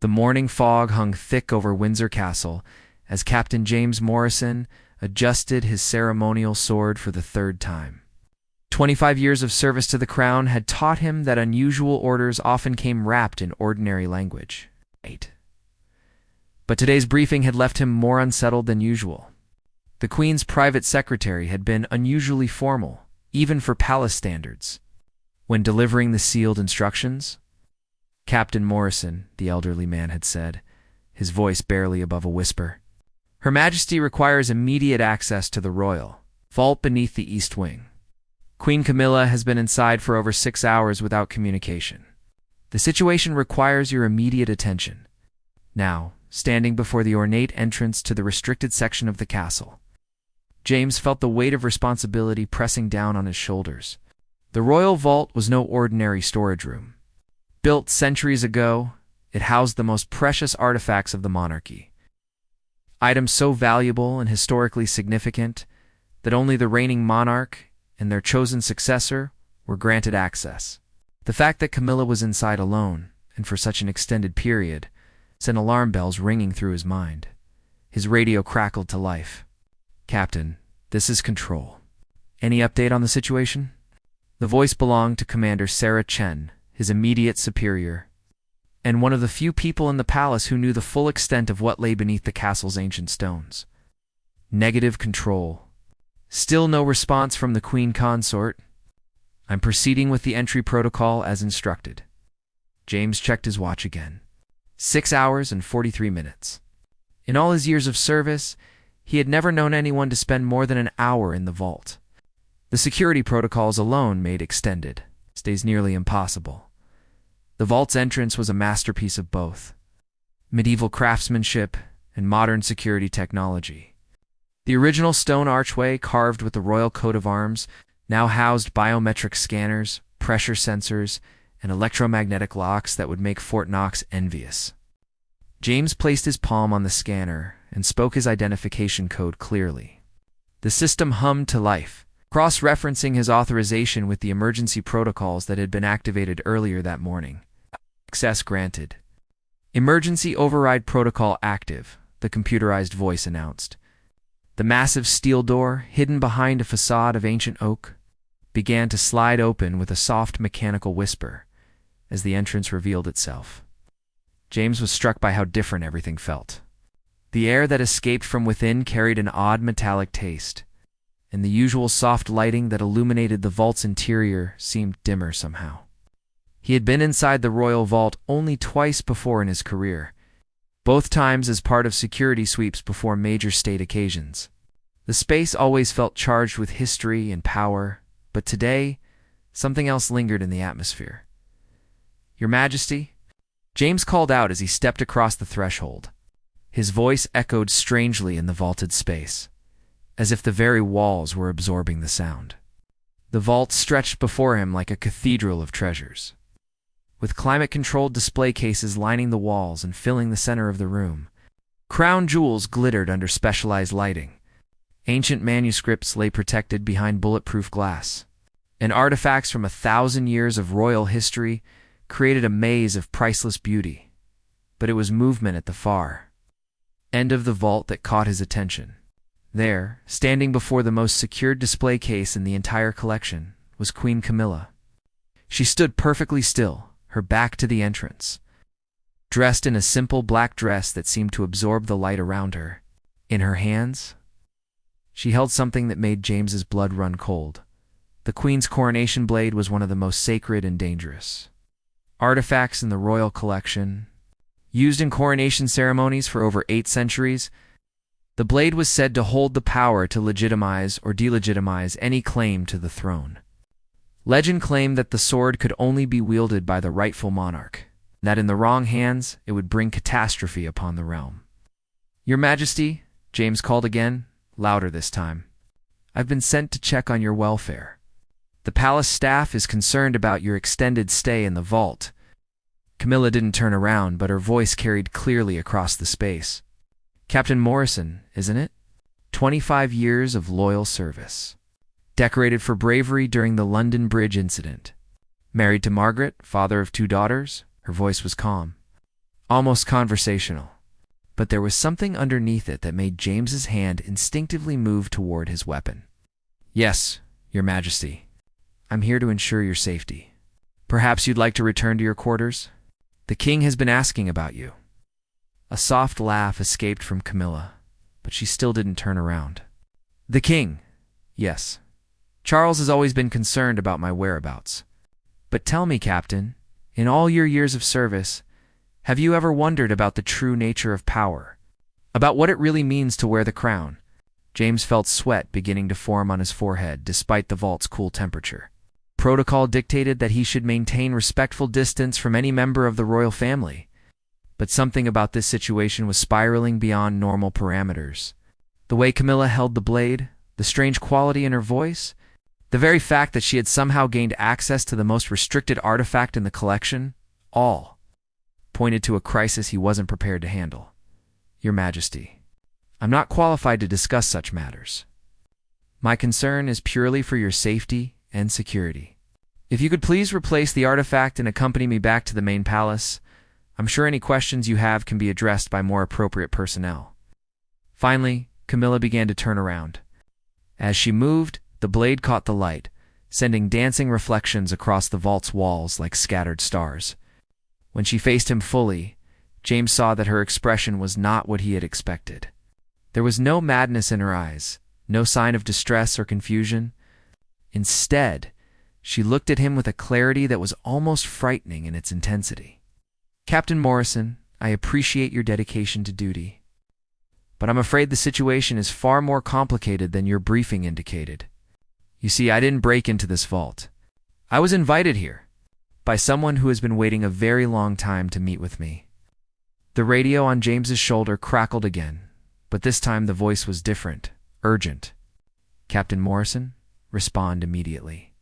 The morning fog hung thick over Windsor Castle as Captain James Morrison adjusted his ceremonial sword for the third time. 25 years of service to the crown had taught him that unusual orders often came wrapped in ordinary language. But today's briefing had left him more unsettled than usual. The Queen's private secretary had been unusually formal, even for palace standards. When delivering the sealed instructions, Captain Morrison, the elderly man had said, his voice barely above a whisper, "Her Majesty requires immediate access to the royal vault beneath the East Wing. Queen Camilla has been inside for over 6 hours without communication. The situation requires your immediate attention." Now, standing before the ornate entrance to the restricted section of the castle, James felt the weight of responsibility pressing down on his shoulders. The royal vault was no ordinary storage room. Built centuries ago, it housed the most precious artifacts of the monarchy. Items so valuable and historically significant that only the reigning monarch and their chosen successor were granted access. The fact that Camilla was inside alone, and for such an extended period, sent alarm bells ringing through his mind. His radio crackled to life. "Captain, this is Control. Any update on the situation?" The voice belonged to Commander Sarah Chen, his immediate superior, and one of the few people in the palace who knew the full extent of what lay beneath the castle's ancient stones. "Negative, Control. Still no response from the Queen Consort. I'm proceeding with the entry protocol as instructed." James checked his watch again. 6 hours and 43 minutes. In all his years of service, he had never known anyone to spend more than an hour in the vault. The security protocols alone made extended stays nearly impossible. The vault's entrance was a masterpiece of both medieval craftsmanship and modern security technology. The original stone archway, carved with the royal coat of arms, now housed biometric scanners, pressure sensors, and electromagnetic locks that would make Fort Knox envious. James placed his palm on the scanner and spoke his identification code clearly. The system hummed to life, cross-referencing his authorization with the emergency protocols that had been activated earlier that morning. "Access granted." "Emergency override protocol active," the computerized voice announced. The massive steel door, hidden behind a facade of ancient oak, began to slide open with a soft mechanical whisper as the entrance revealed itself. James was struck by how different everything felt. The air that escaped from within carried an odd metallic taste, and the usual soft lighting that illuminated the vault's interior seemed dimmer somehow. He had been inside the royal vault only twice before in his career, both times as part of security sweeps before major state occasions. The space always felt charged with history and power, but today, something else lingered in the atmosphere. "Your Majesty?" James called out as he stepped across the threshold. His voice echoed strangely in the vaulted space, as if the very walls were absorbing the sound. The vault stretched before him like a cathedral of treasures, with climate-controlled display cases lining the walls and filling the center of the room. Crown jewels glittered under specialized lighting. Ancient manuscripts lay protected behind bulletproof glass, and artifacts from 1,000 years of royal history created a maze of priceless beauty. But it was movement at the far end of the vault that caught his attention. There, standing before the most secured display case in the entire collection, was Queen Camilla. She stood perfectly still, her back to the entrance, dressed in a simple black dress that seemed to absorb the light around her. In her hands, she held something that made James's blood run cold. The Queen's coronation blade was one of the most sacred and dangerous artifacts in the royal collection. Used in coronation ceremonies for over 8 centuries, the blade was said to hold the power to legitimize or delegitimize any claim to the throne. Legend claimed that the sword could only be wielded by the rightful monarch, and that in the wrong hands it would bring catastrophe upon the realm. "Your Majesty," James called again, louder this time, "I've been sent to check on your welfare. The palace staff is concerned about your extended stay in the vault." Camilla didn't turn around, but her voice carried clearly across the space. "Captain Morrison, isn't it? 25 years of loyal service. Decorated for bravery during the London Bridge incident. Married to Margaret, father of 2 daughters?" Her voice was calm. almost conversational. But there was something underneath it that made James's hand instinctively move toward his weapon. "Yes, Your Majesty. I'm here to ensure your safety. Perhaps you'd like to return to your quarters? The king has been asking about you." A soft laugh escaped from Camilla, but she still didn't turn around. "The king? Yes. Charles has always been concerned about my whereabouts. But tell me, Captain, in all your years of service, have you ever wondered about the true nature of power? About what it really means to wear the crown?" James felt sweat beginning to form on his forehead despite the vault's cool temperature. Protocol dictated that he should maintain respectful distance from any member of the royal family. But something about this situation was spiraling beyond normal parameters. The way Camilla held the blade, the strange quality in her voice, the very fact that she had somehow gained access to the most restricted artifact in the collection, all pointed to a crisis he wasn't prepared to handle. "Your Majesty, I'm not qualified to discuss such matters. My concern is purely for your safety and security. If you could please replace the artifact and accompany me back to the main palace, I'm sure any questions you have can be addressed by more appropriate personnel." Finally, Camilla began to turn around. As she moved, the blade caught the light, sending dancing reflections across the vault's walls like scattered stars. When she faced him fully, James saw that her expression was not what he had expected. There was no madness in her eyes, no sign of distress or confusion. Instead, she looked at him with a clarity that was almost frightening in its intensity. "Captain Morrison, I appreciate your dedication to duty. But I'm afraid the situation is far more complicated than your briefing indicated. You see, I didn't break into this vault. I was invited here by someone who has been waiting a very long time to meet with me." The radio on James's shoulder crackled again, but this time the voice was different, urgent. "Captain Morrison, respond immediately.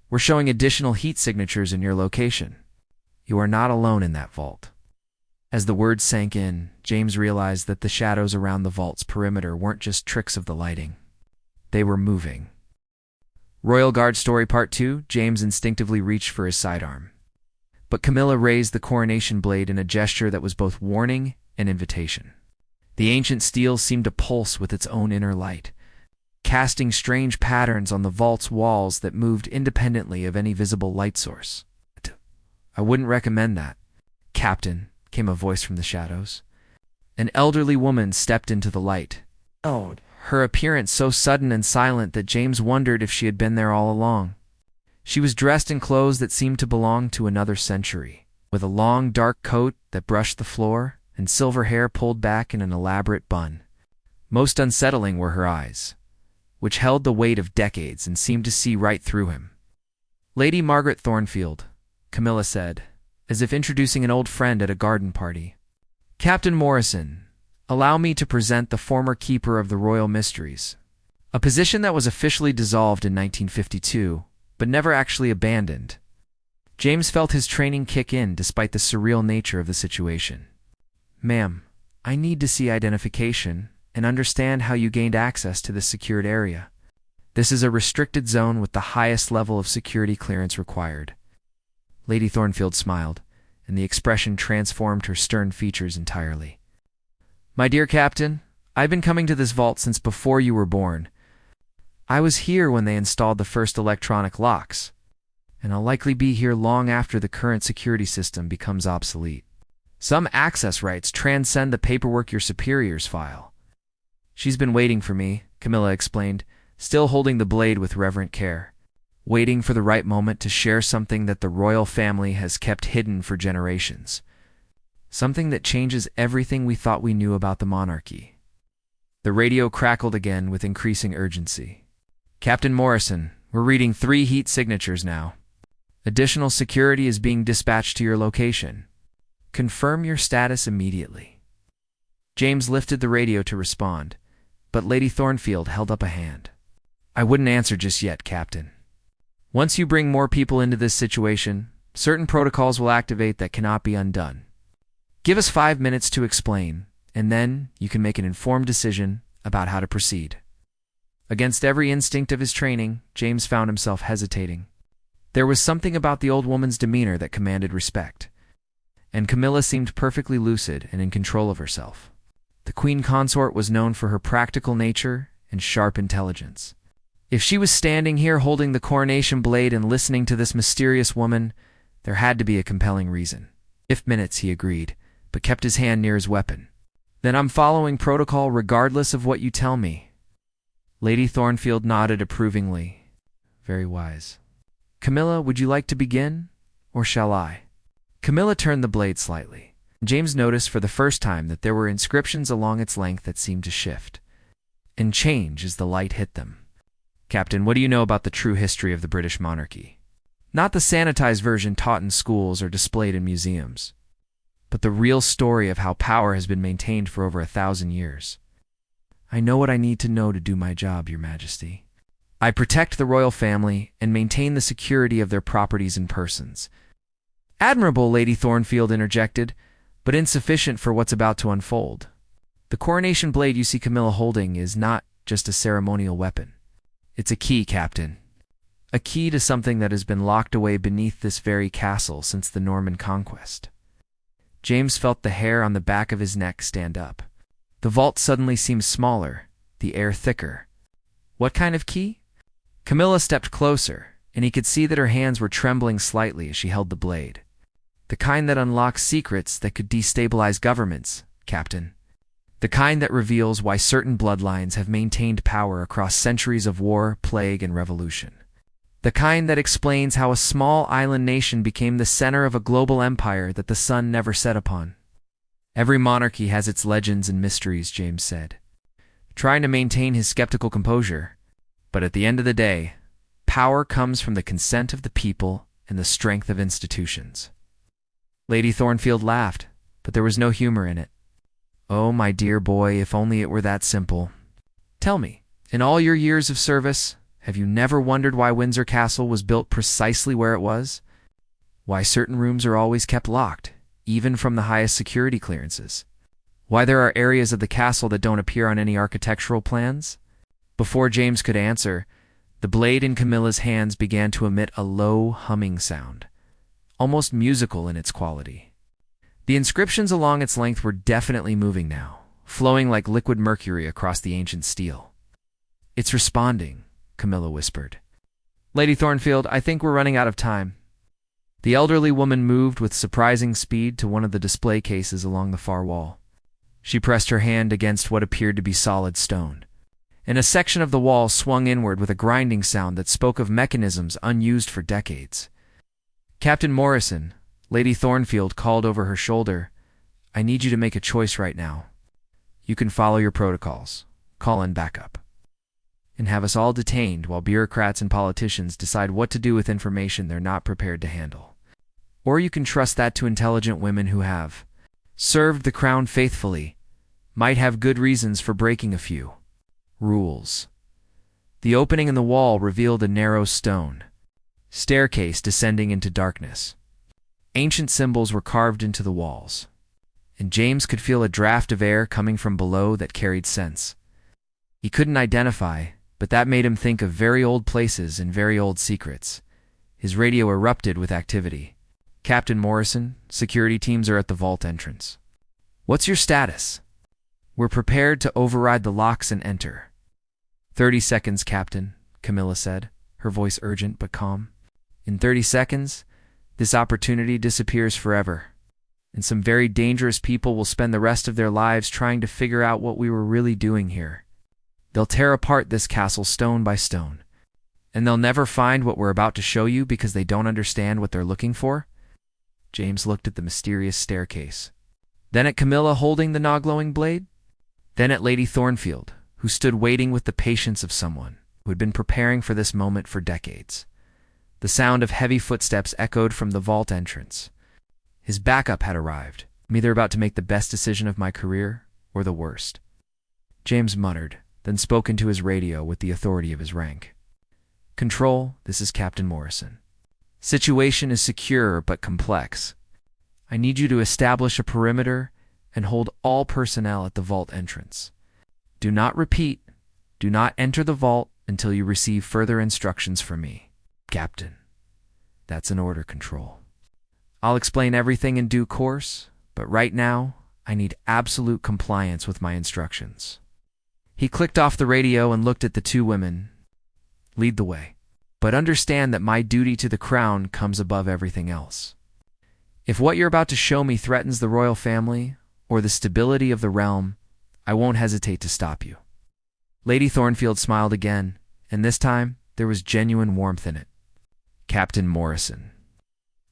We're showing additional heat signatures in your location. You are not alone in that vault." As the words sank in, James realized that the shadows around the vault's perimeter weren't just tricks of the lighting. They were moving. Royal Guard Story Part 2, James instinctively reached for his sidearm. But Camilla raised the coronation blade in a gesture that was both warning and invitation. The ancient steel seemed to pulse with its own inner light, casting strange patterns on the vault's walls that moved independently of any visible light source. "I wouldn't recommend that, Captain," came a voice from the shadows. An elderly woman stepped into the light. Oh, her appearance so sudden and silent that James wondered if she had been there all along. She was dressed in clothes that seemed to belong to another century, with a long dark coat that brushed the floor and silver hair pulled back in an elaborate bun. Most unsettling were her eyes, which held the weight of decades and seemed to see right through him. "Lady Margaret Thornfield," Camilla said, as if introducing an old friend at a garden party. "Captain Morrison, allow me to present the former keeper of the royal mysteries, a position that was officially dissolved in 1952, but never actually abandoned." James felt his training kick in despite the surreal nature of the situation. "Ma'am, I need to see identification and understand how you gained access to this secured area. This is a restricted zone with the highest level of security clearance required." Lady Thornfield smiled, and the expression transformed her stern features entirely. "My dear Captain, I've been coming to this vault since before you were born. I was here when they installed the first electronic locks, and I'll likely be here long after the current security system becomes obsolete. Some access rights transcend the paperwork your superiors file." "She's been waiting for me," Camilla explained, still holding the blade with reverent care. "Waiting for the right moment to share something that the royal family has kept hidden for generations. Something that changes everything we thought we knew about the monarchy." The radio crackled again with increasing urgency. "Captain Morrison, we're reading 3 heat signatures now. Additional security is being dispatched to your location. Confirm your status immediately." James lifted the radio to respond, but Lady Thornfield held up a hand. "I wouldn't answer just yet, Captain. Once you bring more people into this situation, certain protocols will activate that cannot be undone. Give us 5 minutes to explain, and then you can make an informed decision about how to proceed." Against every instinct of his training, James found himself hesitating. There was something about the old woman's demeanor that commanded respect. and Camilla seemed perfectly lucid and in control of herself. The Queen Consort was known for her practical nature and sharp intelligence. If she was standing here holding the coronation blade and listening to this mysterious woman, there had to be a compelling reason. 5 minutes, he agreed, but kept his hand near his weapon. Then I'm following protocol regardless of what you tell me. Lady Thornfield nodded approvingly. Very wise. Camilla, would you like to begin, or shall I? Camilla turned the blade slightly. James noticed for the first time that there were inscriptions along its length that seemed to shift and change as the light hit them. Captain, what do you know about the true history of the British monarchy? Not the sanitized version taught in schools or displayed in museums, but the real story of how power has been maintained for over 1,000 years. I know what I need to know to do my job, Your Majesty. I protect the royal family and maintain the security of their properties and persons. Admirable, Lady Thornfield interjected, but insufficient for what's about to unfold. The coronation blade you see Camilla holding is not just a ceremonial weapon. It's a key, Captain. A key to something that has been locked away beneath this very castle since the Norman conquest. James felt the hair on the back of his neck stand up. The vault suddenly seemed smaller, the air thicker. What kind of key? Camilla stepped closer, and he could see that her hands were trembling slightly as she held the blade. The kind that unlocks secrets that could destabilize governments, Captain. The kind that reveals why certain bloodlines have maintained power across centuries of war, plague, and revolution. The kind that explains how a small island nation became the center of a global empire that the sun never set upon. Every monarchy has its legends and mysteries, James said, trying to maintain his skeptical composure. But at the end of the day, power comes from the consent of the people and the strength of institutions. Lady Thornfield laughed, but there was no humor in it. Oh, my dear boy, if only it were that simple. Tell me, in all your years of service, have you never wondered why Windsor Castle was built precisely where it was? Why certain rooms are always kept locked, even from the highest security clearances? Why there are areas of the castle that don't appear on any architectural plans? Before James could answer, the blade in Camilla's hands began to emit a low humming sound, almost musical in its quality. The inscriptions along its length were definitely moving now, flowing like liquid mercury across the ancient steel. It's responding, Camilla whispered. Lady Thornfield, I think we're running out of time. The elderly woman moved with surprising speed to one of the display cases along the far wall. She pressed her hand against what appeared to be solid stone, and a section of the wall swung inward with a grinding sound that spoke of mechanisms unused for decades. Captain Morrison, Lady Thornfield called over her shoulder, I need you to make a choice right now. You can follow your protocols, call in backup, and have us all detained while bureaucrats and politicians decide what to do with information they're not prepared to handle. Or you can trust that to intelligent women who have served the crown faithfully, might have good reasons for breaking a few rules. The opening in the wall revealed a narrow stone staircase descending into darkness. Ancient symbols were carved into the walls, and James could feel a draft of air coming from below that carried scents. He couldn't identify, but that made him think of very old places and very old secrets. His radio erupted with activity. Captain Morrison, security teams are at the vault entrance. What's your status? We're prepared to override the locks and enter. 30 seconds, Captain, Camilla said, her voice urgent but calm. In 30 seconds, this opportunity disappears forever, and some very dangerous people will spend the rest of their lives trying to figure out what we were really doing here. They'll tear apart this castle stone by stone, and they'll never find what we're about to show you because they don't understand what they're looking for. James looked at the mysterious staircase, then at Camilla holding the now-glowing blade, then at Lady Thornfield, who stood waiting with the patience of someone who had been preparing for this moment for decades. The sound of heavy footsteps echoed from the vault entrance. His backup had arrived. I'm either about to make the best decision of my career or the worst. James muttered, then spoke into his radio with the authority of his rank. Control, this is Captain Morrison. Situation is secure but complex. I need you to establish a perimeter and hold all personnel at the vault entrance. Do not repeat. Do not enter the vault until you receive further instructions from me. Captain. That's an order, Control. I'll explain everything in due course, but right now, I need absolute compliance with my instructions." He clicked off the radio and looked at the two women. "Lead the way. But understand that my duty to the crown comes above everything else. If what you're about to show me threatens the royal family or the stability of the realm, I won't hesitate to stop you." Lady Thornfield smiled again, and this time there was genuine warmth in it. "Captain Morrison,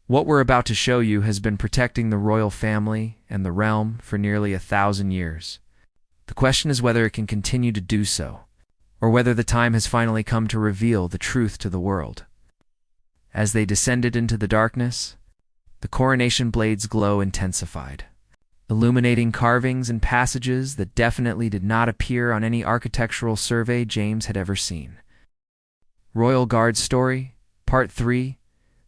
what we're about to show you has been protecting the royal family and the realm for nearly 1,000 years. The question is whether it can continue to do so, or whether the time has finally come to reveal the truth to the world." As they descended into the darkness, the coronation blade's glow intensified, illuminating carvings and passages that definitely did not appear on any architectural survey James had ever seen. Royal Guard Story, Part 3.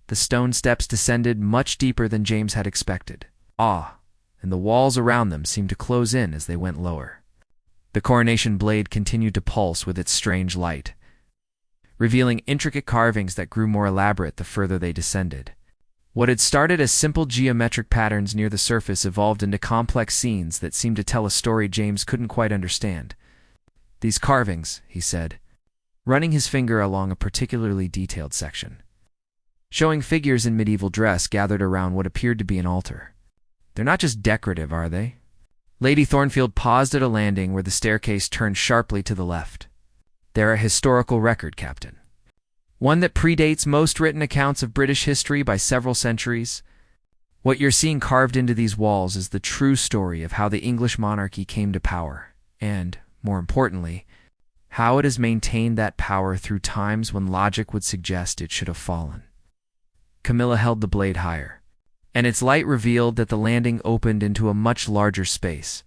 The stone steps descended much deeper than James had expected. And the walls around them seemed to close in as they went lower. The coronation blade continued to pulse with its strange light, revealing intricate carvings that grew more elaborate the further they descended. What had started as simple geometric patterns near the surface evolved into complex scenes that seemed to tell a story James couldn't quite understand. "These carvings," he said, running his finger along a particularly detailed section, showing figures in medieval dress gathered around what appeared to be an altar. "They're not just decorative, are they?" Lady Thornfield paused at a landing where the staircase turned sharply to the left. "They're a historical record, Captain. One that predates most written accounts of British history by several centuries. What you're seeing carved into these walls is the true story of how the English monarchy came to power, and, more importantly, how it has maintained that power through times when logic would suggest it should have fallen." Camilla held the blade higher, and its light revealed that the landing opened into a much larger space.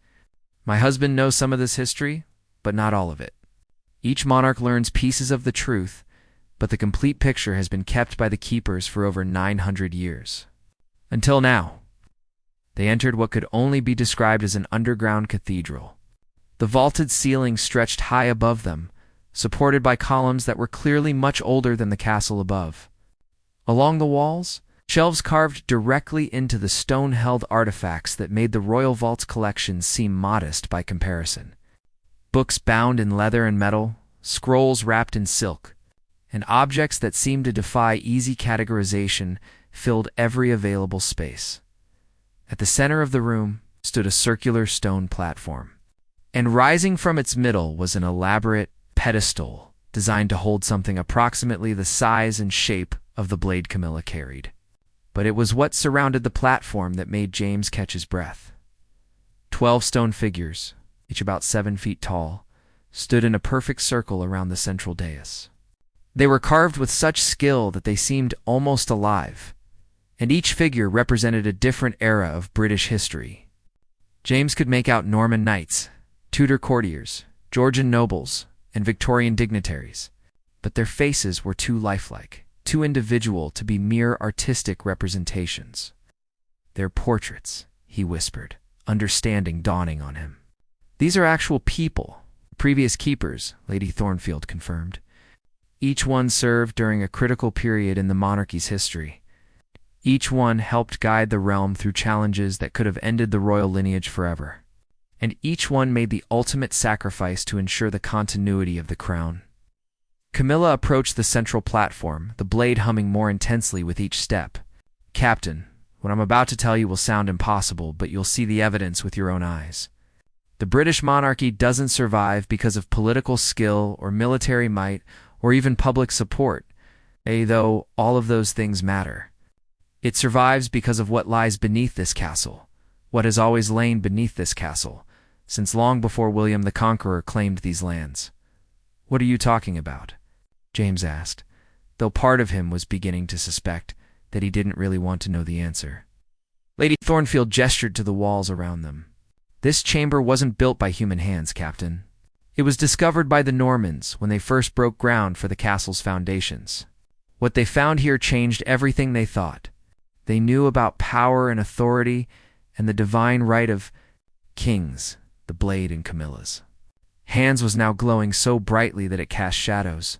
"My husband knows some of this history, but not all of it. Each monarch learns pieces of the truth, but the complete picture has been kept by the keepers for over 900 years. Until now." They entered what could only be described as an underground cathedral. The vaulted ceiling stretched high above them, supported by columns that were clearly much older than the castle above. Along the walls, shelves carved directly into the stone-held artifacts that made the royal vault's collection seem modest by comparison. Books bound in leather and metal, scrolls wrapped in silk, and objects that seemed to defy easy categorization filled every available space. At the center of the room stood a circular stone platform, and rising from its middle was an elaborate pedestal designed to hold something approximately the size and shape of the blade Camilla carried. But it was what surrounded the platform that made James catch his breath. 12 stone figures, each about 7 feet tall, stood in a perfect circle around the central dais. They were carved with such skill that they seemed almost alive, and each figure represented a different era of British history. James could make out Norman knights, Tudor courtiers, Georgian nobles, and Victorian dignitaries, but their faces were too lifelike, too individual to be mere artistic representations. "They're portraits," he whispered, understanding dawning on him. "These are actual people, previous keepers," Lady Thornfield confirmed. "Each one served during a critical period in the monarchy's history. Each one helped guide the realm through challenges that could have ended the royal lineage forever. And each one made the ultimate sacrifice to ensure the continuity of the crown." Camilla approached the central platform, the blade humming more intensely with each step. "Captain, what I'm about to tell you will sound impossible, but you'll see the evidence with your own eyes. The British monarchy doesn't survive because of political skill or military might or even public support, though all of those things matter. It survives because of what lies beneath this castle, what has always lain beneath this castle, since long before William the Conqueror claimed these lands." "What are you talking about?" James asked, though part of him was beginning to suspect that he didn't really want to know the answer. Lady Thornfield gestured to the walls around them. "This chamber wasn't built by human hands, Captain. It was discovered by the Normans when they first broke ground for the castle's foundations. What they found here changed everything they thought. They knew about power and authority and the divine right of kings," the blade in Camilla's hands was now glowing so brightly that it cast shadows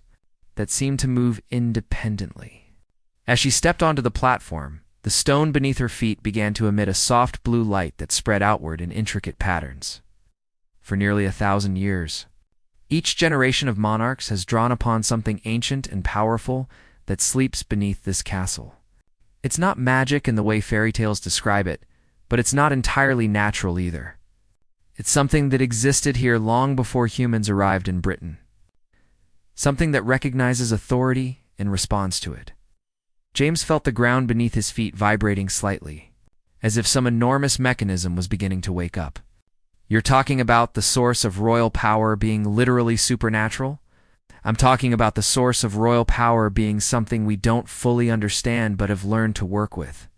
that seemed to move independently. As she stepped onto the platform, The stone beneath her feet began to emit a soft blue light that spread outward in intricate patterns. For nearly 1,000 years, each generation of monarchs has drawn upon something ancient and powerful that sleeps beneath this castle. It's not magic in the way fairy tales describe it, but it's not entirely natural either. It's something that existed here long before humans arrived in Britain. Something that recognizes authority and responds to it. James felt the ground beneath his feet vibrating slightly, as if some enormous mechanism was beginning to wake up. You're talking about the source of royal power being literally supernatural? I'm talking about the source of royal power being something we don't fully understand but have learned to work with,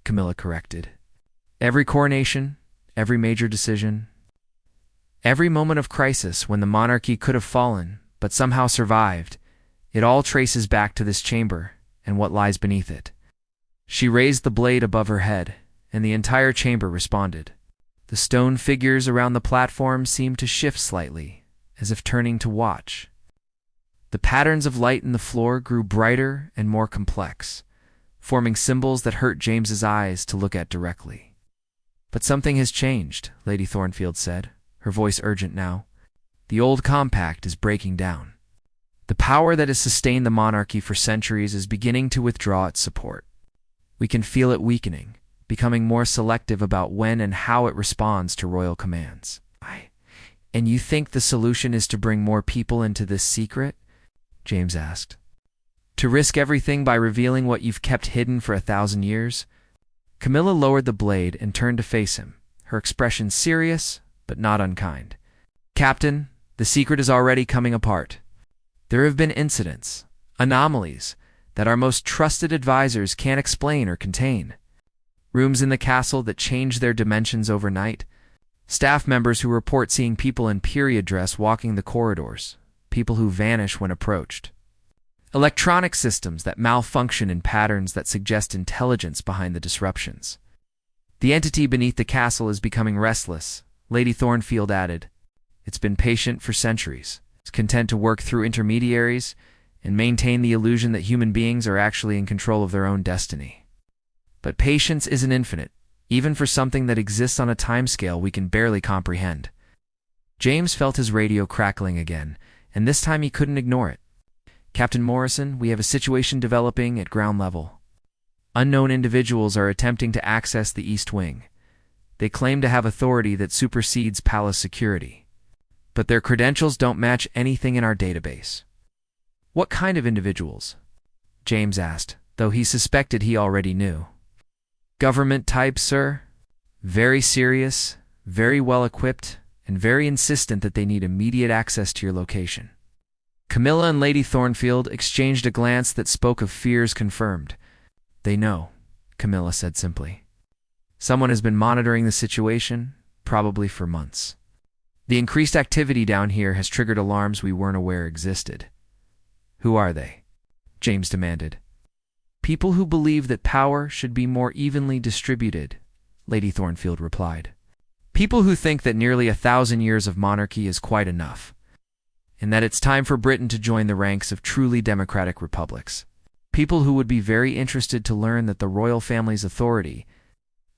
Camilla corrected. Every coronation, every major decision, every moment of crisis when the monarchy could have fallen but somehow survived, it all traces back to this chamber and what lies beneath it. She raised the blade above her head, and the entire chamber responded. The stone figures around the platform seemed to shift slightly, as if turning to watch. The patterns of light in the floor grew brighter and more complex, forming symbols that hurt James's eyes to look at directly. But something has changed, Lady Thornfield said, her voice urgent now. The old compact is breaking down. The power that has sustained the monarchy for centuries is beginning to withdraw its support. We can feel it weakening, becoming more selective about when and how it responds to royal commands. And you think the solution is to bring more people into this secret? James asked. To risk everything by revealing what you've kept hidden for 1,000 years? Camilla lowered the blade and turned to face him, her expression serious but not unkind. Captain, the secret is already coming apart. There have been incidents, anomalies, that our most trusted advisors can't explain or contain. Rooms in the castle that change their dimensions overnight. Staff members who report seeing people in period dress walking the corridors. People who vanish when approached. Electronic systems that malfunction in patterns that suggest intelligence behind the disruptions. The entity beneath the castle is becoming restless, Lady Thornfield added. It's been patient for centuries. It's content to work through intermediaries and maintain the illusion that human beings are actually in control of their own destiny. But patience isn't infinite, even for something that exists on a timescale we can barely comprehend. James felt his radio crackling again, and this time he couldn't ignore it. Captain Morrison, we have a situation developing at ground level. Unknown individuals are attempting to access the East Wing. They claim to have authority that supersedes palace security. But their credentials don't match anything in our database. What kind of individuals? James asked, though he suspected he already knew. Government type, sir. Very serious, very well equipped, and very insistent that they need immediate access to your location. Camilla and Lady Thornfield exchanged a glance that spoke of fears confirmed. They know, Camilla said simply. Someone has been monitoring the situation, probably for months. The increased activity down here has triggered alarms we weren't aware existed. Who are they? James demanded. People who believe that power should be more evenly distributed, Lady Thornfield replied. People who think that nearly 1,000 years of monarchy is quite enough, and that it's time for Britain to join the ranks of truly democratic republics. People who would be very interested to learn that the royal family's authority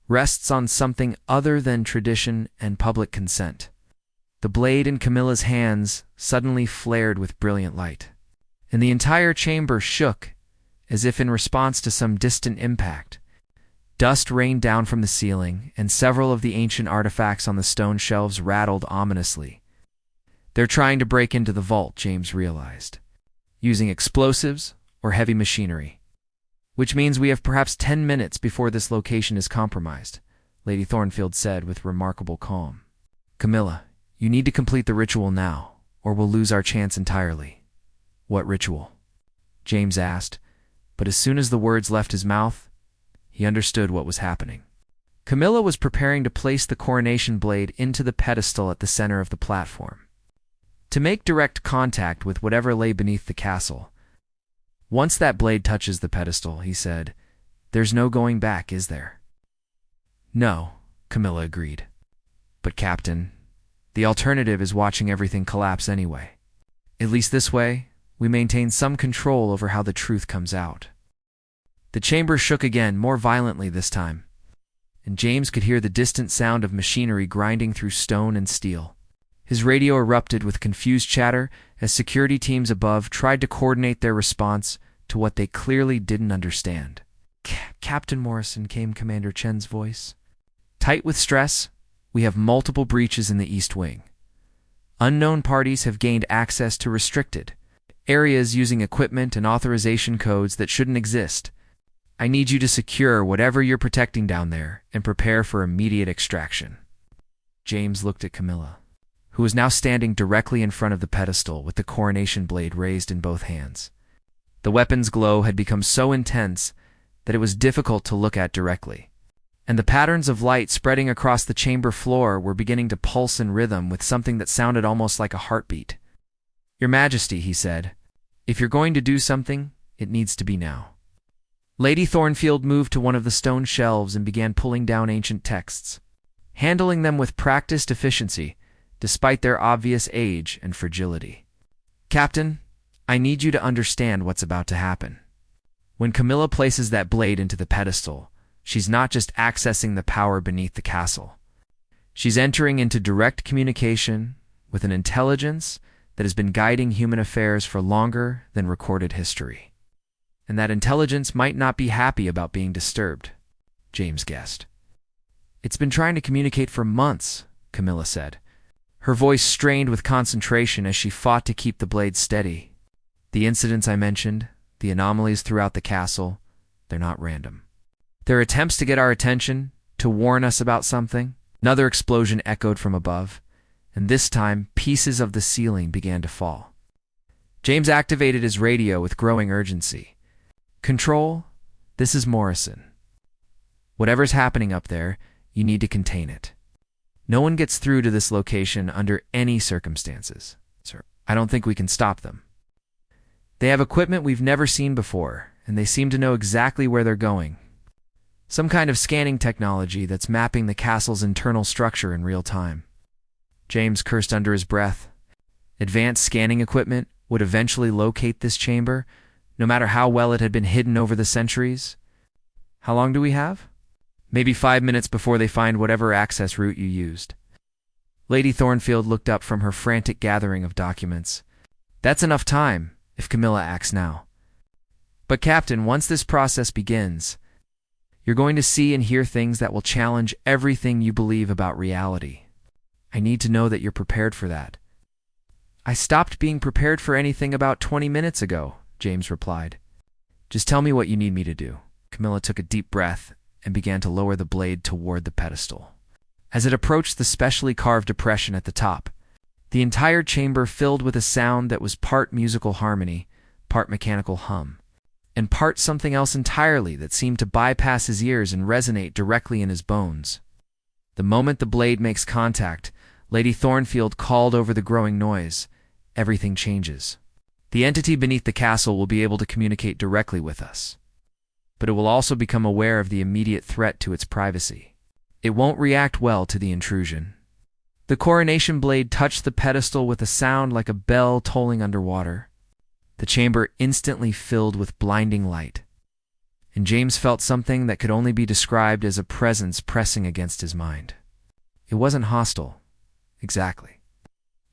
rests on something other than tradition and public consent. The blade in Camilla's hands suddenly flared with brilliant light, and the entire chamber shook as if in response to some distant impact. Dust rained down from the ceiling, and several of the ancient artifacts on the stone shelves rattled ominously. They're trying to break into the vault, James realized, using explosives or heavy machinery. Which means we have perhaps 10 minutes before this location is compromised, Lady Thornfield said with remarkable calm. Camilla, you need to complete the ritual now, or we'll lose our chance entirely. What ritual? James asked, but as soon as the words left his mouth, he understood what was happening. Camilla was preparing to place the coronation blade into the pedestal at the center of the platform, to make direct contact with whatever lay beneath the castle. Once that blade touches the pedestal, he said, there's no going back, is there? No, Camilla agreed. But Captain, the alternative is watching everything collapse anyway. At least this way, we maintain some control over how the truth comes out. The chamber shook again, more violently this time, and James could hear the distant sound of machinery grinding through stone and steel. His radio erupted with confused chatter as security teams above tried to coordinate their response to what they clearly didn't understand. "Captain Morrison," came Commander Chen's voice. "Tight with stress, we have multiple breaches in the East Wing. Unknown parties have gained access to restricted areas using equipment and authorization codes that shouldn't exist. I need you to secure whatever you're protecting down there and prepare for immediate extraction." James looked at Camilla, who was now standing directly in front of the pedestal with the coronation blade raised in both hands. The weapon's glow had become so intense that it was difficult to look at directly, and the patterns of light spreading across the chamber floor were beginning to pulse in rhythm with something that sounded almost like a heartbeat. "Your Majesty," he said, "if you're going to do something, it needs to be now." Lady Thornfield moved to one of the stone shelves and began pulling down ancient texts, handling them with practiced efficiency, despite their obvious age and fragility. "Captain, I need you to understand what's about to happen. When Camilla places that blade into the pedestal, she's not just accessing the power beneath the castle. She's entering into direct communication with an intelligence that has been guiding human affairs for longer than recorded history. And that intelligence might not be happy about being disturbed," James guessed. "It's been trying to communicate for months," Camilla said, her voice strained with concentration as she fought to keep the blade steady. "The incidents I mentioned, the anomalies throughout the castle, they're not random. They're attempts to get our attention, to warn us about something." Another explosion echoed from above, and this time pieces of the ceiling began to fall. James activated his radio with growing urgency. "Control, this is Morrison. Whatever's happening up there, you need to contain it. No one gets through to this location under any circumstances, sir. I don't think we can stop them. They have equipment we've never seen before, and they seem to know exactly where they're going. Some kind of scanning technology that's mapping the castle's internal structure in real time." James cursed under his breath. Advanced scanning equipment would eventually locate this chamber, no matter how well it had been hidden over the centuries. "How long do we have?" "Maybe 5 minutes before they find whatever access route you used." Lady Thornfield looked up from her frantic gathering of documents. "That's enough time, if Camilla acts now. But Captain, once this process begins, you're going to see and hear things that will challenge everything you believe about reality. I need to know that you're prepared for that." "I stopped being prepared for anything about 20 minutes ago," James replied. "Just tell me what you need me to do." Camilla took a deep breath and began to lower the blade toward the pedestal. As it approached the specially carved depression at the top, the entire chamber filled with a sound that was part musical harmony, part mechanical hum, and part something else entirely that seemed to bypass his ears and resonate directly in his bones. The moment the blade makes contact, Lady Thornfield called over the growing noise. Everything changes. The entity beneath the castle will be able to communicate directly with us, but it will also become aware of the immediate threat to its privacy. It won't react well to the intrusion. The coronation blade touched the pedestal with a sound like a bell tolling underwater. The chamber instantly filled with blinding light, and James felt something that could only be described as a presence pressing against his mind. It wasn't hostile, exactly,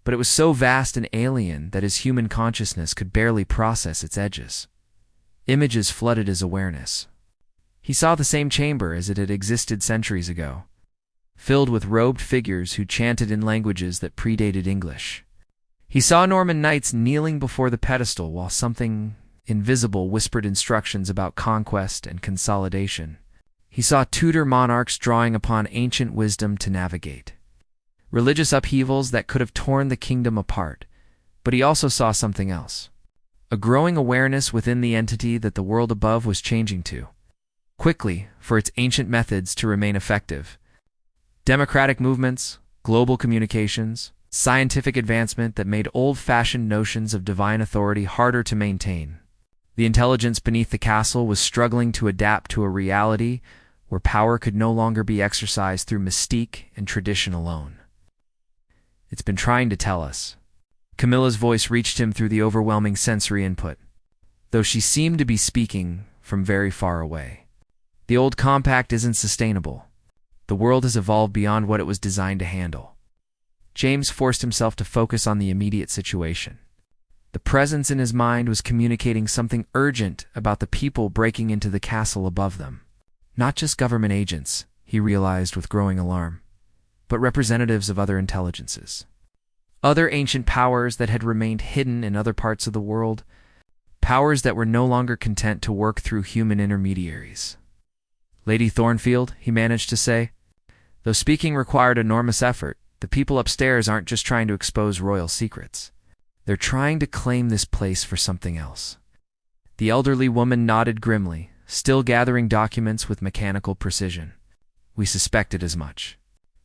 but it was so vast and alien that his human consciousness could barely process its edges. Images flooded his awareness. He saw the same chamber as it had existed centuries ago, filled with robed figures who chanted in languages that predated English. He saw Norman knights kneeling before the pedestal while something invisible whispered instructions about conquest and consolidation. He saw Tudor monarchs drawing upon ancient wisdom to navigate religious upheavals that could have torn the kingdom apart, but he also saw something else. A growing awareness within the entity that the world above was changing to, quickly, for its ancient methods to remain effective. Democratic movements, global communications, scientific advancement that made old-fashioned notions of divine authority harder to maintain. The intelligence beneath the castle was struggling to adapt to a reality where power could no longer be exercised through mystique and tradition alone. "It's been trying to tell us." Camilla's voice reached him through the overwhelming sensory input. Though she seemed to be speaking from very far away. The old compact isn't sustainable. The world has evolved beyond what it was designed to handle. James forced himself to focus on the immediate situation. The presence in his mind was communicating something urgent about the people breaking into the castle above them. Not just government agents, he realized with growing alarm, but representatives of other intelligences. Other ancient powers that had remained hidden in other parts of the world, powers that were no longer content to work through human intermediaries. "Lady Thornfield," he managed to say, "though speaking required enormous effort, the people upstairs aren't just trying to expose royal secrets. They're trying to claim this place for something else." The elderly woman nodded grimly, still gathering documents with mechanical precision. "We suspected as much.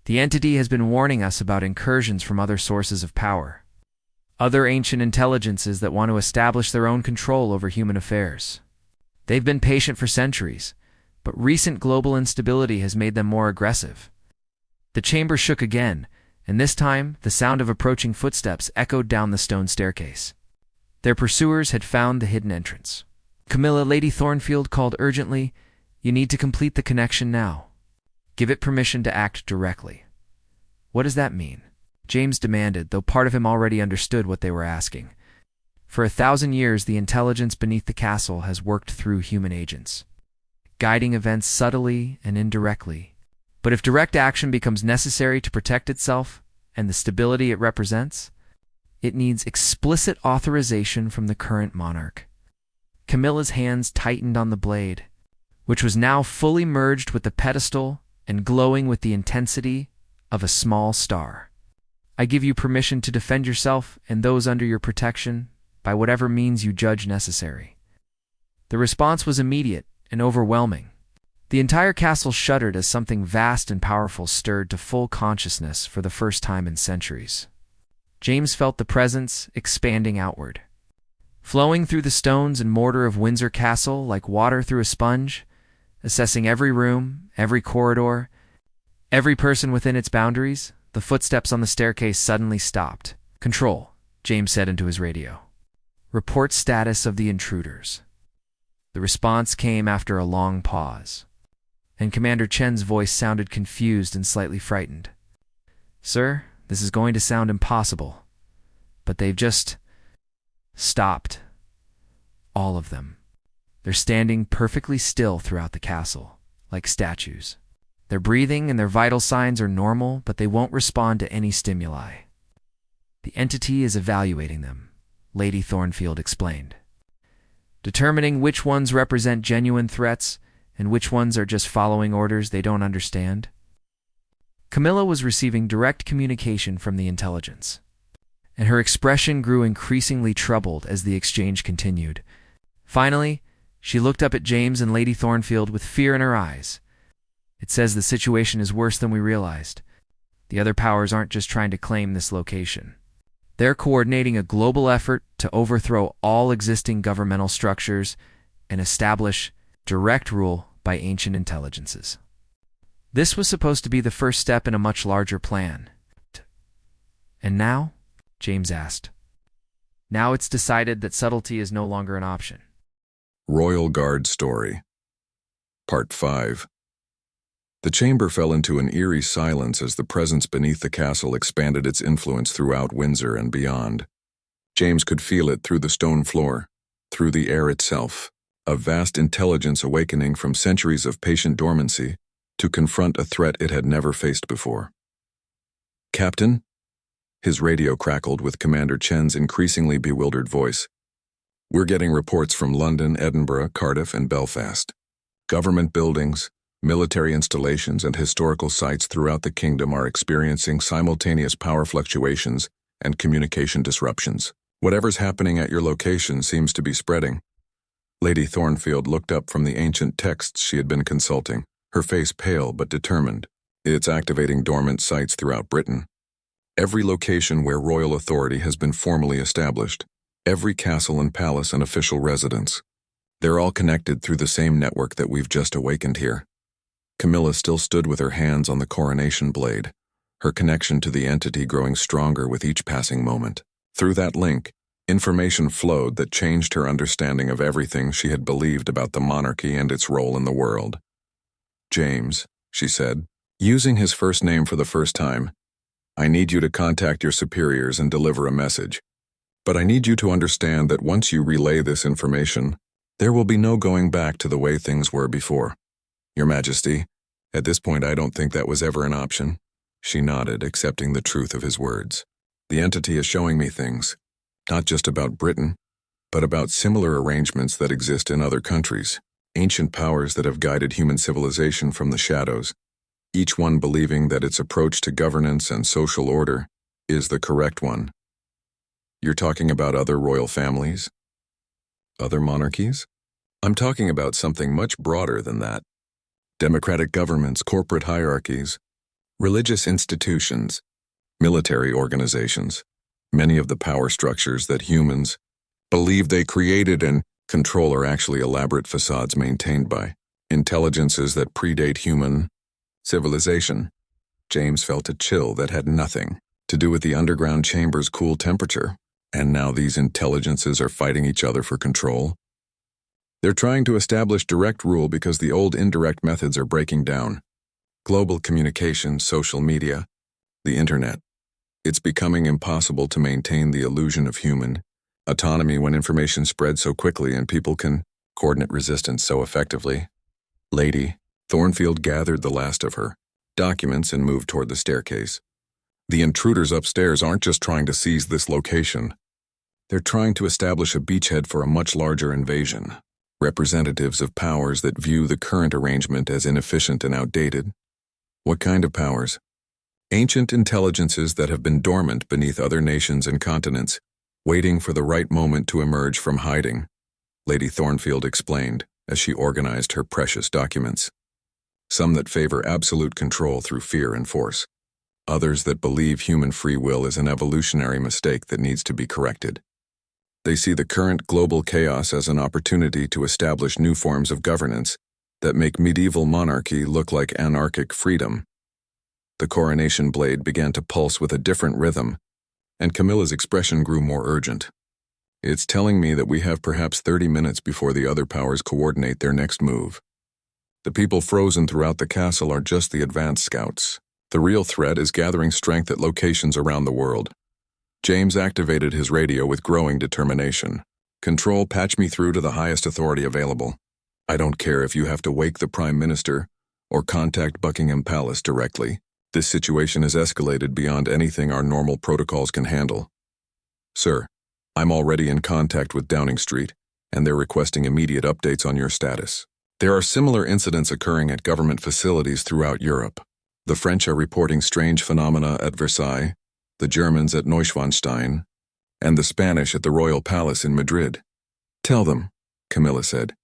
The entity has been warning us about incursions from other sources of power. Other ancient intelligences that want to establish their own control over human affairs. They've been patient for centuries, but recent global instability has made them more aggressive." The chamber shook again, and this time the sound of approaching footsteps echoed down the stone staircase. Their pursuers had found the hidden entrance. "Camilla," Lady Thornfield called urgently, "you need to complete the connection now. Give it permission to act directly." "What does that mean?" James demanded, though part of him already understood what they were asking. For 1,000 years, the intelligence beneath the castle has worked through human agents, guiding events subtly and indirectly. But if direct action becomes necessary to protect itself and the stability it represents, it needs explicit authorization from the current monarch. Camilla's hands tightened on the blade, which was now fully merged with the pedestal and glowing with the intensity of a small star. "I give you permission to defend yourself and those under your protection by whatever means you judge necessary." The response was immediate and overwhelming. The entire castle shuddered as something vast and powerful stirred to full consciousness for the first time in centuries. James felt the presence expanding outward, flowing through the stones and mortar of Windsor Castle like water through a sponge, assessing every room, every corridor, every person within its boundaries. The footsteps on the staircase suddenly stopped. "Control," James said into his radio. "Report status of the intruders." The response came after a long pause, and Commander Chen's voice sounded confused and slightly frightened. "Sir, this is going to sound impossible, but they've just stopped. All of them. They're standing perfectly still throughout the castle, like statues. Their breathing and their vital signs are normal, but they won't respond to any stimuli. The entity is evaluating them," Lady Thornfield explained, "determining which ones represent genuine threats and which ones are just following orders they don't understand." Camilla was receiving direct communication from the intelligence, and her expression grew increasingly troubled as the exchange continued. Finally, she looked up at James and Lady Thornfield with fear in her eyes. "It says the situation is worse than we realized. The other powers aren't just trying to claim this location. They're coordinating a global effort to overthrow all existing governmental structures and establish direct rule by ancient intelligences." This was supposed to be the first step in a much larger plan. "And now?" James asked. "Now it's decided that subtlety is no longer an option." Royal Guard Story Part 5. The chamber fell into an eerie silence as the presence beneath the castle expanded its influence throughout Windsor and beyond. James could feel it through the stone floor, through the air itself, a vast intelligence awakening from centuries of patient dormancy to confront a threat it had never faced before. "Captain?" His radio crackled with Commander Chen's increasingly bewildered voice. "We're getting reports from London, Edinburgh, Cardiff, and Belfast. Government buildings, military installations, and historical sites throughout the kingdom are experiencing simultaneous power fluctuations and communication disruptions. Whatever's happening at your location seems to be spreading." Lady Thornfield looked up from the ancient texts she had been consulting, her face pale but determined. "It's activating dormant sites throughout Britain. Every location where royal authority has been formally established, every castle and palace and official residence. They're all connected through the same network that we've just awakened here." Camilla still stood with her hands on the coronation blade, her connection to the entity growing stronger with each passing moment. Through that link, Information flowed that changed her understanding of everything she had believed about the monarchy and its role in the world. "James," she said, using his first name for the first time, "I need you to contact your superiors and deliver a message. But I need you to understand that once you relay this information, there will be no going back to the way things were before. Your Majesty, at this point I don't think that was ever an option." She nodded, accepting the truth of his words. "The entity is showing me things, not just about Britain, but about similar arrangements that exist in other countries, ancient powers that have guided human civilization from the shadows, each one believing that its approach to governance and social order is the correct one." "You're talking about other royal families? Other monarchies?" "I'm talking about something much broader than that. Democratic governments, corporate hierarchies, religious institutions, military organizations, many of the power structures that humans believe they created and control are actually elaborate facades maintained by intelligences that predate human civilization." James felt a chill that had nothing to do with the underground chamber's cool temperature. And now these intelligences are fighting each other for control. They're trying to establish direct rule because the old indirect methods are breaking down. Global communication, social media, the internet. It's becoming impossible to maintain the illusion of human autonomy when information spreads so quickly and people can coordinate resistance so effectively. Lady Thornfield gathered the last of her documents and moved toward the staircase. "The intruders upstairs aren't just trying to seize this location. They're trying to establish a beachhead for a much larger invasion. Representatives of powers that view the current arrangement as inefficient and outdated." "What kind of powers?" "Ancient intelligences that have been dormant beneath other nations and continents, waiting for the right moment to emerge from hiding," Lady Thornfield explained as she organized her precious documents. "Some that favor absolute control through fear and force. Others that believe human free will is an evolutionary mistake that needs to be corrected. They see the current global chaos as an opportunity to establish new forms of governance that make medieval monarchy look like anarchic freedom." The coronation blade began to pulse with a different rhythm, and Camilla's expression grew more urgent. "It's telling me that we have perhaps 30 minutes before the other powers coordinate their next move. The people frozen throughout the castle are just the advance scouts. The real threat is gathering strength at locations around the world." James activated his radio with growing determination. "Control, patch me through to the highest authority available. I don't care if you have to wake the Prime Minister or contact Buckingham Palace directly. This situation has escalated beyond anything our normal protocols can handle." "Sir, I'm already in contact with Downing Street, and they're requesting immediate updates on your status. There are similar incidents occurring at government facilities throughout Europe. The French are reporting strange phenomena at Versailles, the Germans at Neuschwanstein, and the Spanish at the Royal Palace in Madrid." "Tell them," Camilla said,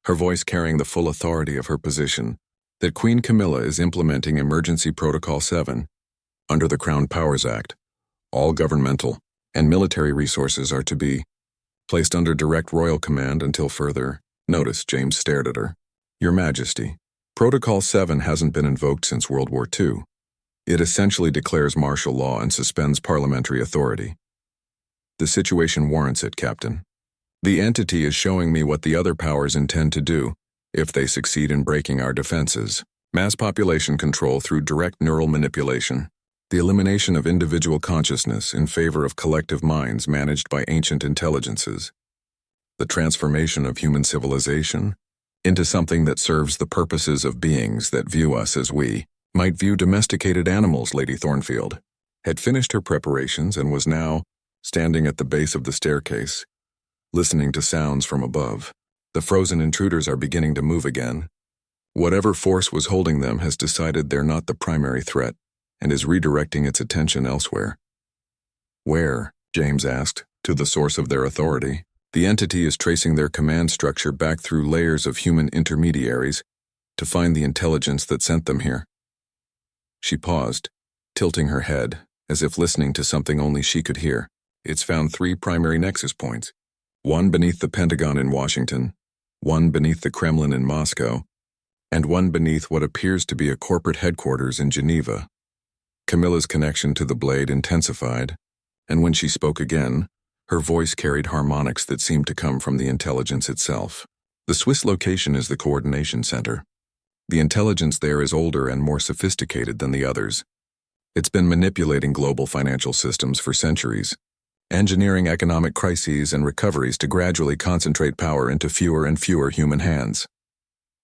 her voice carrying the full authority of her position, "that Queen Camilla is implementing Emergency Protocol 7. Under the Crown Powers Act, all governmental and military resources are to be placed under direct royal command until further notice." James stared at her. "Your Majesty, Protocol 7 hasn't been invoked since World War II. It essentially declares martial law and suspends parliamentary authority. The situation warrants it, Captain. The entity is showing me what the other powers intend to do if they succeed in breaking our defenses. Mass population control through direct neural manipulation. The elimination of individual consciousness in favor of collective minds managed by ancient intelligences. The transformation of human civilization into something that serves the purposes of beings that view us as we might view domesticated animals." Lady Thornfield had finished her preparations and was now standing at the base of the staircase, listening to sounds from above. "The frozen intruders are beginning to move again. Whatever force was holding them has decided they're not the primary threat and is redirecting its attention elsewhere." "Where?" James asked, "to the source of their authority. The entity is tracing their command structure back through layers of human intermediaries to find the intelligence that sent them here." She paused, tilting her head, as if listening to something only she could hear. "It's found 3 primary nexus points. One beneath the Pentagon in Washington, one beneath the Kremlin in Moscow, and one beneath what appears to be a corporate headquarters in Geneva." Camilla's connection to the blade intensified, and when she spoke again, Her voice carried harmonics that seemed to come from the intelligence itself. The Swiss location is the coordination center. The intelligence there is older and more sophisticated than the others. It's been manipulating global financial systems for centuries, engineering economic crises and recoveries to gradually concentrate power into fewer and fewer human hands.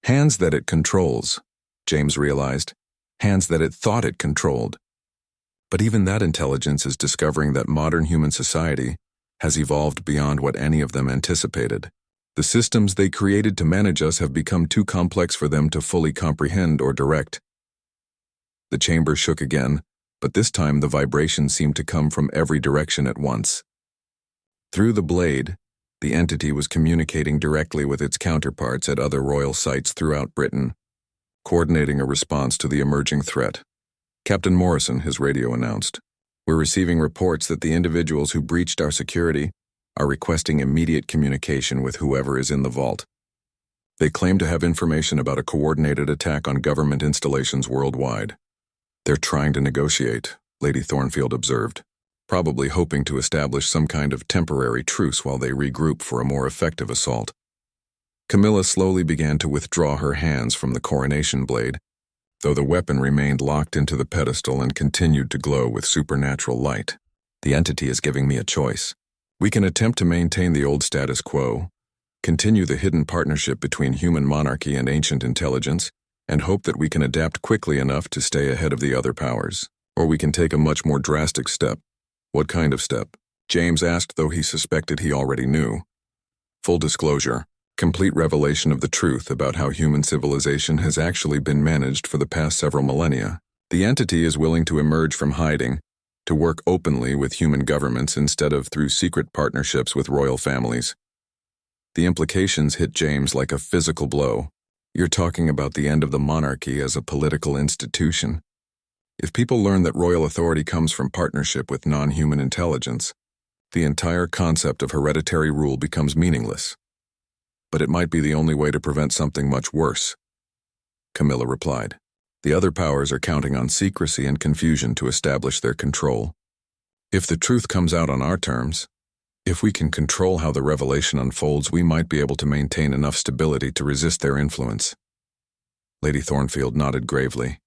Hands that it controls, James realized. Hands that it thought it controlled. But even that intelligence is discovering that modern human society has evolved beyond what any of them anticipated. The systems they created to manage us have become too complex for them to fully comprehend or direct. The chamber shook again, but this time the vibration seemed to come from every direction at once. Through the blade, the entity was communicating directly with its counterparts at other royal sites throughout Britain, coordinating a response to the emerging threat. Captain Morrison, his radio announced, "We're receiving reports that the individuals who breached our security are requesting immediate communication with whoever is in the vault. They claim to have information about a coordinated attack on government installations worldwide. They're trying to negotiate," Lady Thornfield observed, "probably hoping to establish some kind of temporary truce while they regroup for a more effective assault." Camilla slowly began to withdraw her hands from the coronation blade, though the weapon remained locked into the pedestal and continued to glow with supernatural light. "The entity is giving me a choice. We can attempt to maintain the old status quo, continue the hidden partnership between human monarchy and ancient intelligence, and hope that we can adapt quickly enough to stay ahead of the other powers. Or we can take a much more drastic step." "What kind of step?" James asked, though he suspected he already knew. "Full disclosure, complete revelation of the truth about how human civilization has actually been managed for the past several millennia. The entity is willing to emerge from hiding, to work openly with human governments instead of through secret partnerships with royal families." The implications hit James like a physical blow. "You're talking about the end of the monarchy as a political institution. If people learn that royal authority comes from partnership with non-human intelligence, the entire concept of hereditary rule becomes meaningless. But it might be the only way to prevent something much worse," Camilla replied. "The other powers are counting on secrecy and confusion to establish their control. If the truth comes out on our terms, if we can control how the revelation unfolds, we might be able to maintain enough stability to resist their influence." Lady Thornfield nodded gravely.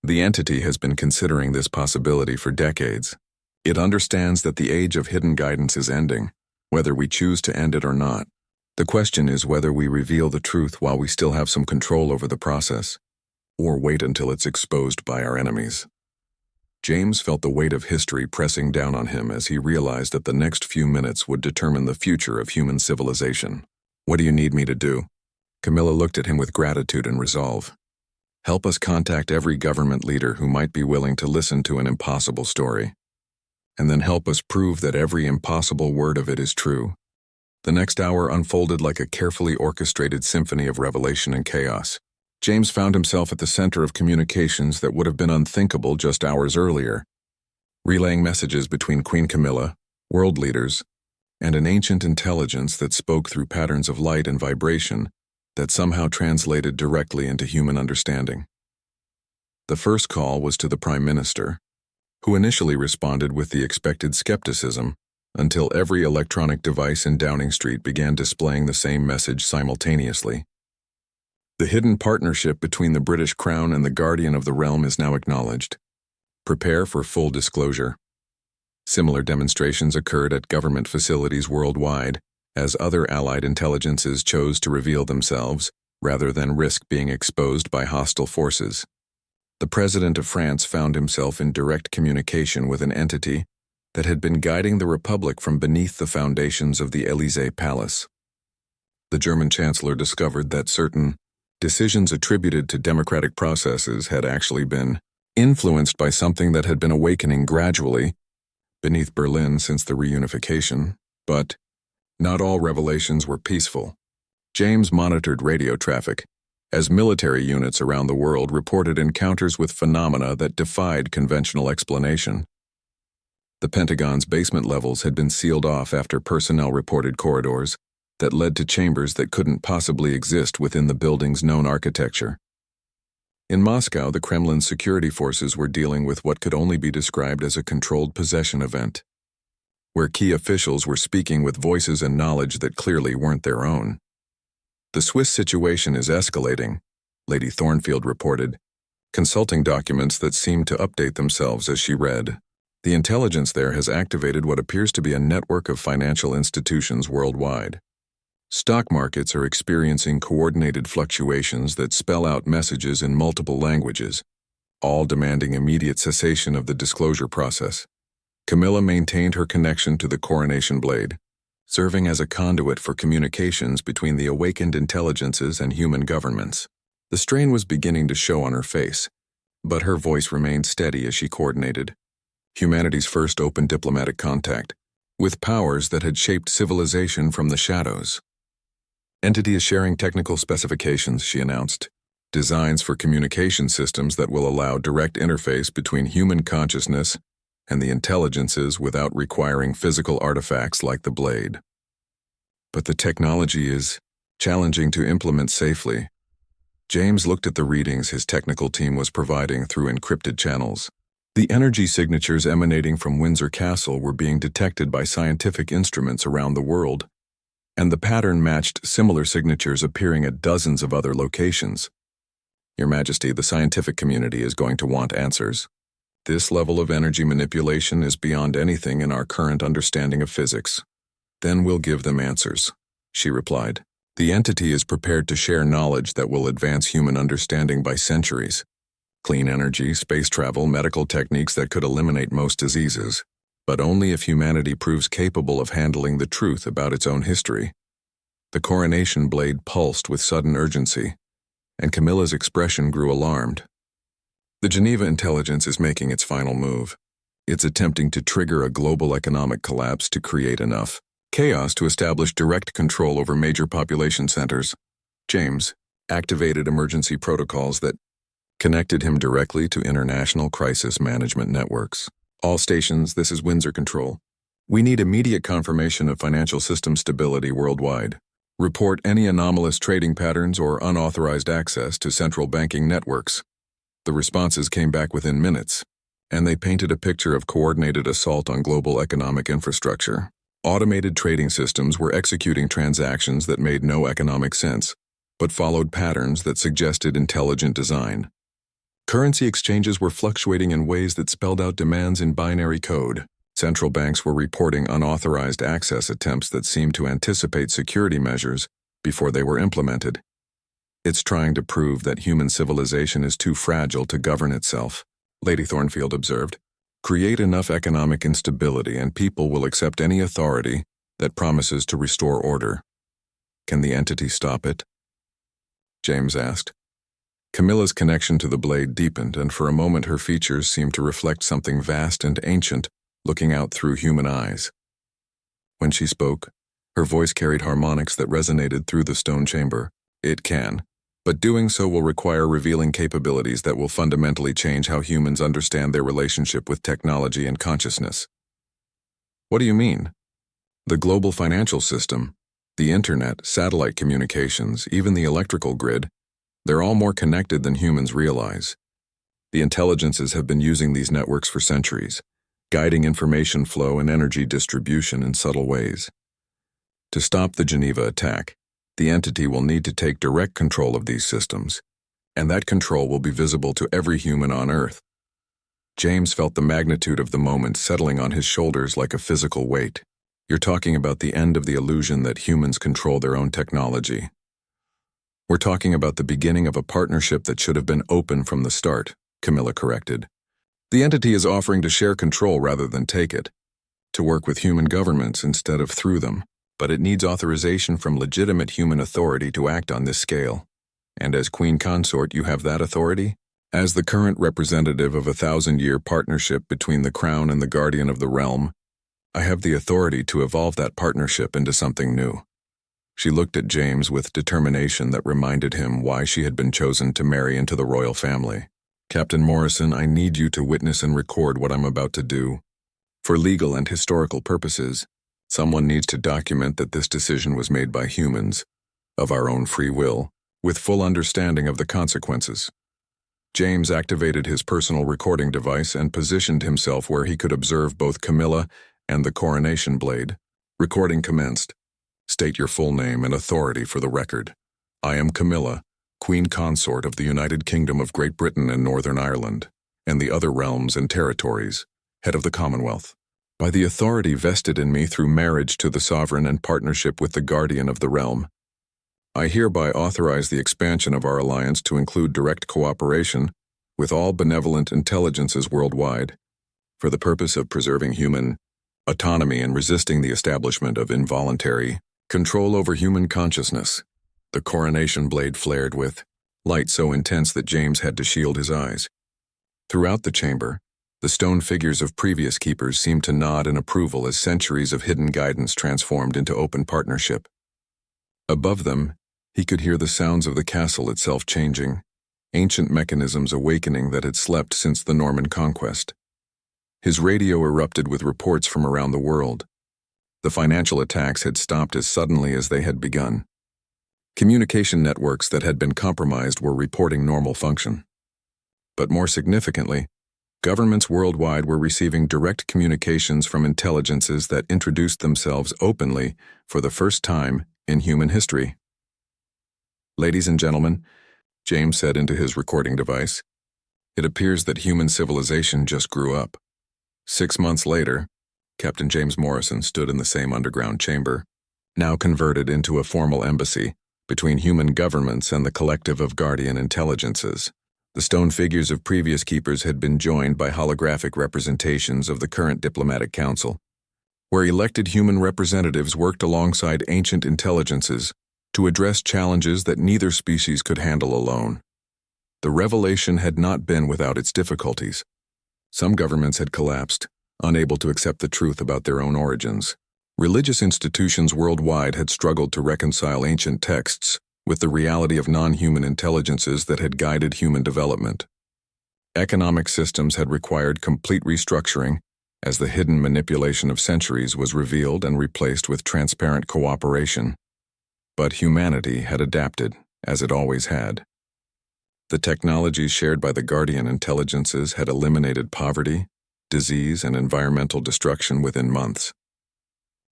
"The entity has been considering this possibility for decades. It understands that the age of hidden guidance is ending, whether we choose to end it or not. The question is whether we reveal the truth while we still have some control over the process, or wait until it's exposed by our enemies." James felt the weight of history pressing down on him as he realized that the next few minutes would determine the future of human civilization. "What do you need me to do?" Camilla looked at him with gratitude and resolve. "Help us contact every government leader who might be willing to listen to an impossible story. And then help us prove that every impossible word of it is true." The next hour unfolded like a carefully orchestrated symphony of revelation and chaos. James found himself at the center of communications that would have been unthinkable just hours earlier, relaying messages between Queen Camilla, world leaders, and an ancient intelligence that spoke through patterns of light and vibration that somehow translated directly into human understanding. The first call was to the Prime Minister, who initially responded with the expected skepticism until every electronic device in Downing Street began displaying the same message simultaneously. "The hidden partnership between the British Crown and the Guardian of the Realm is now acknowledged. Prepare for full disclosure." Similar demonstrations occurred at government facilities worldwide, as other allied intelligences chose to reveal themselves, rather than risk being exposed by hostile forces. The President of France found himself in direct communication with an entity that had been guiding the Republic from beneath the foundations of the Élysée Palace. The German Chancellor discovered that certain decisions attributed to democratic processes had actually been influenced by something that had been awakening gradually beneath Berlin since the reunification, but not all revelations were peaceful. James monitored radio traffic, as military units around the world reported encounters with phenomena that defied conventional explanation. The Pentagon's basement levels had been sealed off after personnel reported corridors that led to chambers that couldn't possibly exist within the building's known architecture. In Moscow, the Kremlin's security forces were dealing with what could only be described as a controlled possession event, where key officials were speaking with voices and knowledge that clearly weren't their own. "The Swiss situation is escalating," Lady Thornfield reported, consulting documents that seemed to update themselves as she read. "The intelligence there has activated what appears to be a network of financial institutions worldwide. Stock markets are experiencing coordinated fluctuations that spell out messages in multiple languages, all demanding immediate cessation of the disclosure process." Camilla maintained her connection to the coronation blade, serving as a conduit for communications between the awakened intelligences and human governments. The strain was beginning to show on her face, but her voice remained steady as she coordinated. Humanity's first open diplomatic contact, with powers that had shaped civilization from the shadows. "Entity is sharing technical specifications," she announced. "Designs for communication systems that will allow direct interface between human consciousness and the intelligences without requiring physical artifacts like the blade. But the technology is challenging to implement safely." James looked at the readings his technical team was providing through encrypted channels. The energy signatures emanating from Windsor Castle were being detected by scientific instruments around the world, and the pattern matched similar signatures appearing at dozens of other locations. "Your Majesty, the scientific community is going to want answers. This level of energy manipulation is beyond anything in our current understanding of physics." "Then we'll give them answers," she replied. "The entity is prepared to share knowledge that will advance human understanding by centuries. Clean energy, space travel, medical techniques that could eliminate most diseases, but only if humanity proves capable of handling the truth about its own history." The coronation blade pulsed with sudden urgency, and Camilla's expression grew alarmed. "The Geneva intelligence is making its final move. It's attempting to trigger a global economic collapse to create enough chaos to establish direct control over major population centers." James activated emergency protocols that connected him directly to international crisis management networks. "All stations, this is Windsor Control. We need immediate confirmation of financial system stability worldwide. Report any anomalous trading patterns or unauthorized access to central banking networks." The responses came back within minutes, and they painted a picture of coordinated assault on global economic infrastructure. Automated trading systems were executing transactions that made no economic sense, but followed patterns that suggested intelligent design. Currency exchanges were fluctuating in ways that spelled out demands in binary code. Central banks were reporting unauthorized access attempts that seemed to anticipate security measures before they were implemented. "It's trying to prove that human civilization is too fragile to govern itself," Lady Thornfield observed. "Create enough economic instability and people will accept any authority that promises to restore order." "Can the entity stop it?" James asked. Camilla's connection to the blade deepened, and for a moment her features seemed to reflect something vast and ancient looking out through human eyes. When she spoke, her voice carried harmonics that resonated through the stone chamber. "It can, but doing so will require revealing capabilities that will fundamentally change how humans understand their relationship with technology and consciousness." "What do you mean?" "The global financial system, the internet, satellite communications, even the electrical grid, they're all more connected than humans realize. The intelligences have been using these networks for centuries, guiding information flow and energy distribution in subtle ways. To stop the Geneva attack, the entity will need to take direct control of these systems, and that control will be visible to every human on Earth." James felt the magnitude of the moment settling on his shoulders like a physical weight. "You're talking about the end of the illusion that humans control their own technology. We're talking about the beginning of a partnership that should have been open from the start," Camilla corrected. "The entity is offering to share control rather than take it, to work with human governments instead of through them, but it needs authorization from legitimate human authority to act on this scale. And as Queen Consort, you have that authority? As the current representative of a 1,000-year partnership between the Crown and the Guardian of the Realm, I have the authority to evolve that partnership into something new." She looked at James with determination that reminded him why she had been chosen to marry into the royal family. "Captain Morrison, I need you to witness and record what I'm about to do. For legal and historical purposes, someone needs to document that this decision was made by humans, of our own free will, with full understanding of the consequences." James activated his personal recording device and positioned himself where he could observe both Camilla and the coronation blade. Recording commenced. State your full name and authority for the record. I am Camilla, Queen Consort of the United Kingdom of Great Britain and Northern Ireland, and the other realms and territories, head of the Commonwealth. By the authority vested in me through marriage to the sovereign and partnership with the guardian of the realm, I hereby authorize the expansion of our alliance to include direct cooperation with all benevolent intelligences worldwide, for the purpose of preserving human autonomy and resisting the establishment of involuntary control over human consciousness. The coronation blade flared with light so intense that James had to shield his eyes. Throughout the chamber, the stone figures of previous keepers seemed to nod in approval as centuries of hidden guidance transformed into open partnership. Above them, he could hear the sounds of the castle itself changing, ancient mechanisms awakening that had slept since the Norman conquest. His radio erupted with reports from around the world. The financial attacks had stopped as suddenly as they had begun. Communication networks that had been compromised were reporting normal function. But more significantly, governments worldwide were receiving direct communications from intelligences that introduced themselves openly for the first time in human history. Ladies and gentlemen, James said into his recording device, it appears that human civilization just grew up. 6 months later, Captain James Morrison stood in the same underground chamber, now converted into a formal embassy between human governments and the collective of guardian intelligences. The stone figures of previous keepers had been joined by holographic representations of the current diplomatic council, where elected human representatives worked alongside ancient intelligences to address challenges that neither species could handle alone. The revelation had not been without its difficulties. Some governments had collapsed, unable to accept the truth about their own origins. Religious institutions worldwide had struggled to reconcile ancient texts with the reality of non-human intelligences that had guided human development. Economic systems had required complete restructuring as the hidden manipulation of centuries was revealed and replaced with transparent cooperation. But humanity had adapted, as it always had. The technologies shared by the guardian intelligences had eliminated poverty, disease, and environmental destruction within months.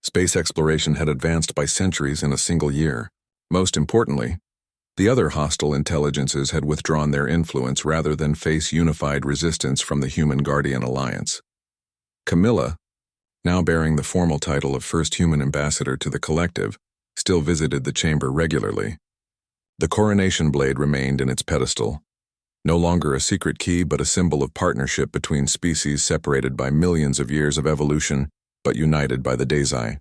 Space exploration had advanced by centuries in a single year. Most importantly, the other hostile intelligences had withdrawn their influence rather than face unified resistance from the Human Guardian Alliance. Camilla, now bearing the formal title of First Human Ambassador to the Collective, still visited the chamber regularly. The coronation blade remained in its pedestal, no longer a secret key but a symbol of partnership between species separated by millions of years of evolution but united by the Dazai.